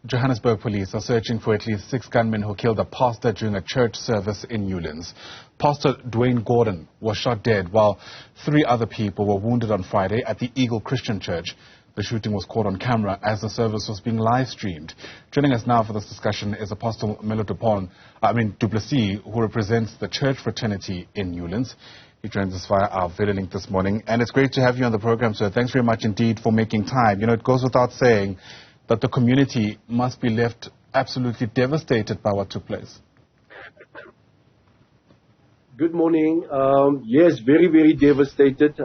Johannesburg police are searching for at least 6 gunmen who killed a pastor during a church service in Newlands. Pastor Dwayne Gordon was shot dead while 3 other people were wounded on Friday at the Eagle Christian Church. The shooting was caught on camera as the service was being live streamed. Joining us now for this discussion is Apostle Mello Du Plessis, who represents the church fraternity in Newlands. He joins us via our video link this morning, and it's great to have you on the program, sir. Thanks very much indeed for making time. You know, it goes without saying that the community must be left absolutely devastated by what took place. Good morning. Yes, very, very devastated.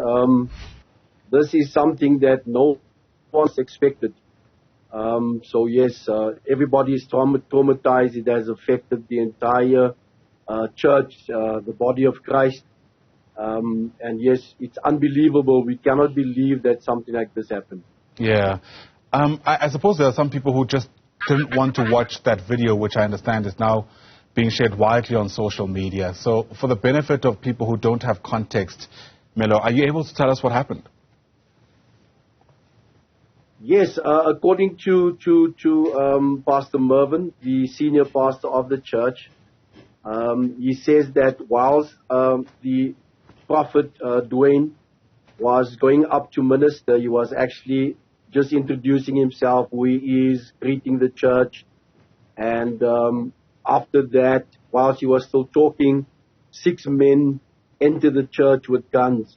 This is something that no one expected. So yes, everybody is traumatized. It has affected the entire church, the body of Christ. And yes, it's unbelievable. We cannot believe that something like this happened. Yeah. I suppose there are some people who just didn't want to watch that video, which I understand is now being shared widely on social media. So for the benefit of people who don't have context, Mello, are you able to tell us what happened? Yes, according to Pastor Mervyn, the senior pastor of the church, he says that whilst the prophet Dwayne was going up to minister, he was actually just introducing himself, who he is, greeting the church. And after that, whilst he was still talking, 6 men entered the church with guns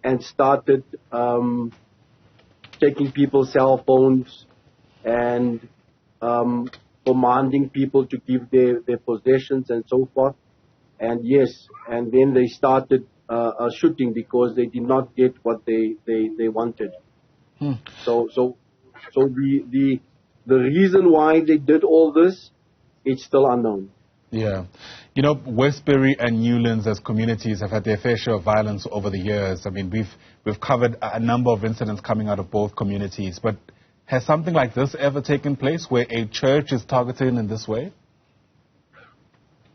and started taking people's cell phones and commanding people to give their possessions and so forth. And yes, and then they started shooting because they did not get what they wanted. So the reason why they did all this, it's still unknown. Yeah. You know, Westbury and Newlands as communities have had their fair share of violence over the years. I mean, we've covered a number of incidents coming out of both communities. But has something like this ever taken place where a church is targeted in this way?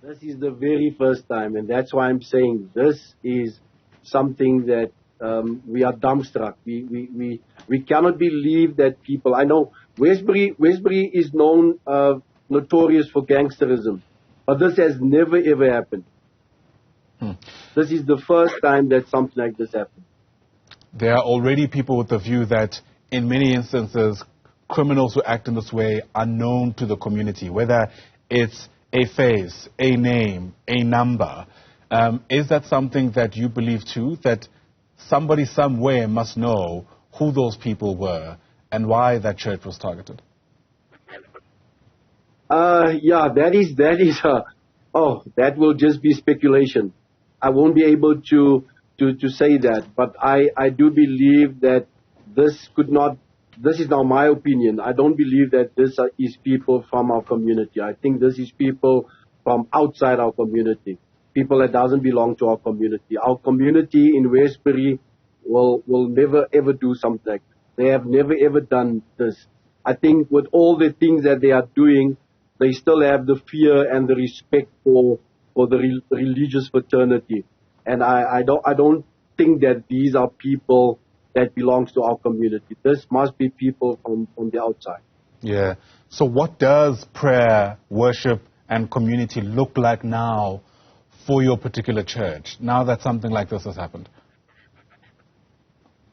This is the very first time, and that's why I'm saying this is something that we are dumbstruck. We cannot believe that people. I know Westbury is known notorious for gangsterism, but this has never ever happened. This is the first time that something like this happened. There are already people with the view that in many instances criminals who act in this way are known to the community, whether it's a face, a name, a number. Is that something that you believe too, that somebody somewhere must know who those people were and why that church was targeted? Yeah, that will just be speculation. I won't be able to say that, but I do believe that this is now my opinion. I don't believe that this is people from our community. I think this is people from outside our community. People that doesn't belong to our community. Our community in Westbury will never ever do something like that. They have never ever done this. I think with all the things that they are doing, they still have the fear and the respect for the religious fraternity. And I don't think that these are people that belongs to our community. This must be people from the outside. Yeah. So what does prayer, worship, and community look like now for your particular church, now that something like this has happened?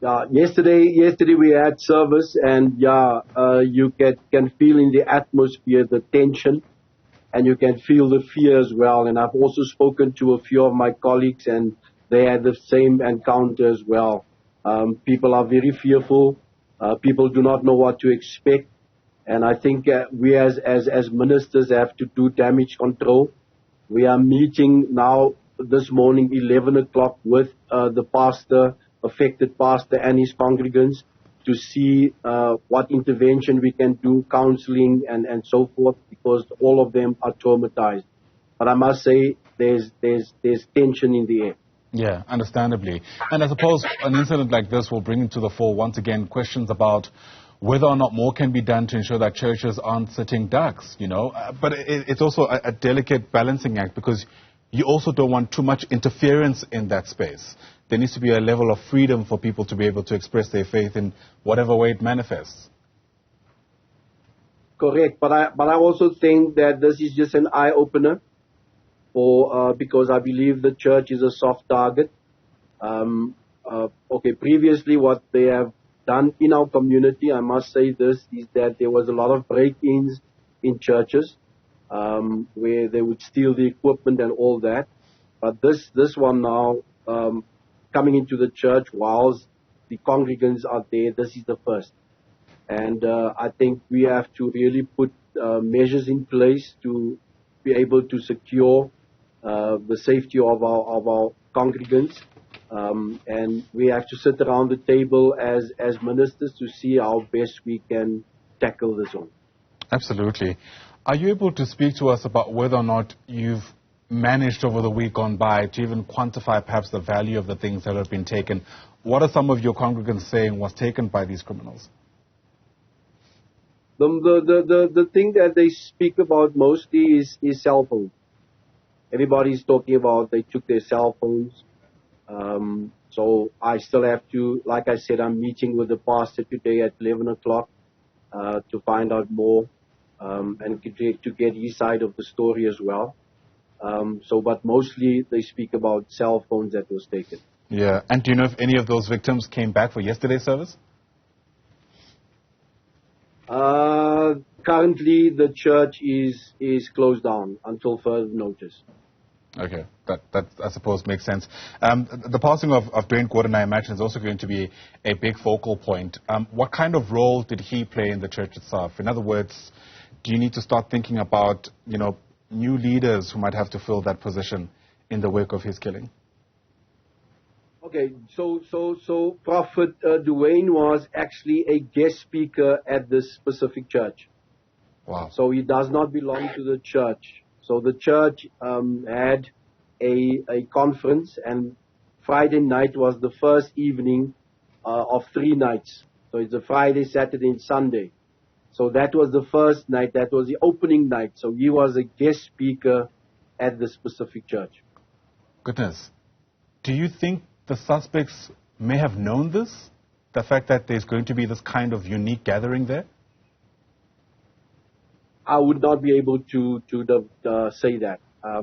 Yesterday we had service, and you can feel in the atmosphere the tension, and you can feel the fear as well. And I've also spoken to a few of my colleagues, and they had the same encounter as well. People are very fearful. People do not know what to expect, and I think we as ministers have to do damage control. We are meeting now this morning, 11 o'clock, with the affected pastor and his congregants to see what intervention we can do, counseling and so forth, because all of them are traumatized. But I must say there's tension in the air. Yeah, understandably. And I suppose an incident like this will bring into the fore once again questions about whether or not more can be done to ensure that churches aren't sitting ducks, you know. But it's also a delicate balancing act, because you also don't want too much interference in that space. There needs to be a level of freedom for people to be able to express their faith in whatever way it manifests. Correct, but I also think that this is just an eye opener because I believe the church is a soft target. Okay, previously what they have done in our community, I must say this, is that there was a lot of break-ins in churches where they would steal the equipment and all that. But this one now, coming into the church whilst the congregants are there, this is the first. And I think we have to really put measures in place to be able to secure the safety of our congregants. And we have to sit around the table as ministers to see how best we can tackle this one. Absolutely. Are you able to speak to us about whether or not you've managed over the week gone by to even quantify perhaps the value of the things that have been taken? What are some of your congregants saying was taken by these criminals? The thing that they speak about mostly is cell phones. Everybody's talking about they took their cell phones. So I still have to, like I said, I'm meeting with the pastor today at 11 o'clock to find out more and to get his side of the story as well. But mostly they speak about cell phones that was taken. Yeah, and do you know if any of those victims came back for yesterday's service? Currently, the church is closed down until further notice. Okay, that I suppose makes sense. The passing of Dwayne Gordon, I imagine, is also going to be a big focal point. What kind of role did he play in the church itself? In other words, do you need to start thinking about, new leaders who might have to fill that position in the wake of his killing? Okay, so Prophet Dwayne was actually a guest speaker at this specific church. Wow. So he does not belong to the church. So the church had a conference, and Friday night was the first evening of 3 nights. So it's a Friday, Saturday, and Sunday. So that was the first night. That was the opening night. So he was a guest speaker at the specific church. Goodness. Do you think the suspects may have known this? The fact that there's going to be this kind of unique gathering there? I would not be able to say that. I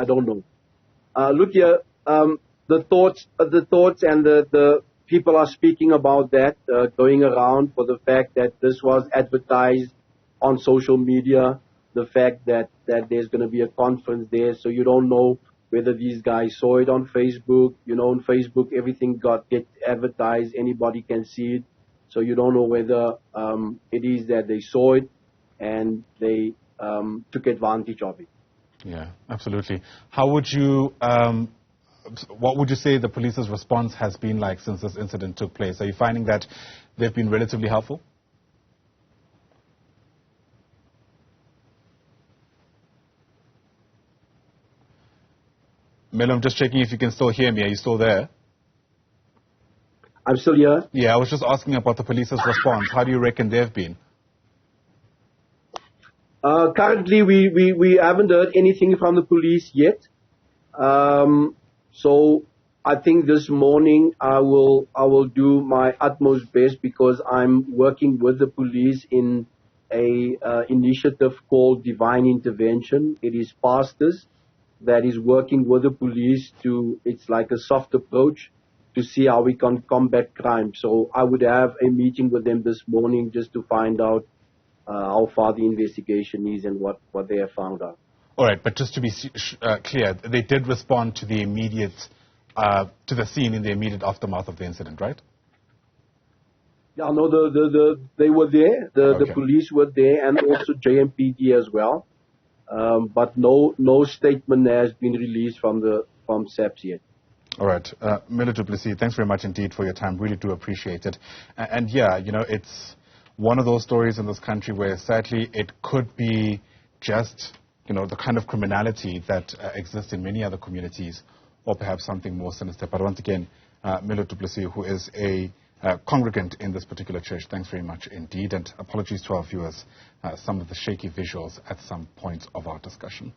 don't know. Look here, the thoughts and the people are speaking about that, going around for the fact that this was advertised on social media, the fact that there's going to be a conference there, so you don't know whether these guys saw it on Facebook. On Facebook, everything gets advertised, anybody can see it, so you don't know whether it is that they saw it and they took advantage of it. Yeah, absolutely. How would you, what would you say the police's response has been like since this incident took place? Are you finding that they've been relatively helpful? Mello, I'm just checking if you can still hear me. Are you still there? I'm still here. Yeah, I was just asking about the police's response. How do you reckon they've been? Currently, we haven't heard anything from the police yet. So I think this morning I will do my utmost best, because I'm working with the police in a initiative called Divine Intervention. It is pastors that is working with the police it's like a soft approach to see how we can combat crime. So I would have a meeting with them this morning just to find out how far the investigation is and what they have found out. All right, but just to be clear, they did respond to the immediate, to the scene in the immediate aftermath of the incident, right? Yeah, no, they were there. The police were there, and also JMPD as well. But no statement has been released from SAPS yet. All right, Mello Du Plessis, thanks very much indeed for your time. Really do appreciate it. And yeah, it's one of those stories in this country where sadly it could be just, the kind of criminality that exists in many other communities, or perhaps something more sinister. But once again, Mello Du Plessis, who is a congregant in this particular church, thanks very much indeed. And apologies to our viewers, some of the shaky visuals at some points of our discussion.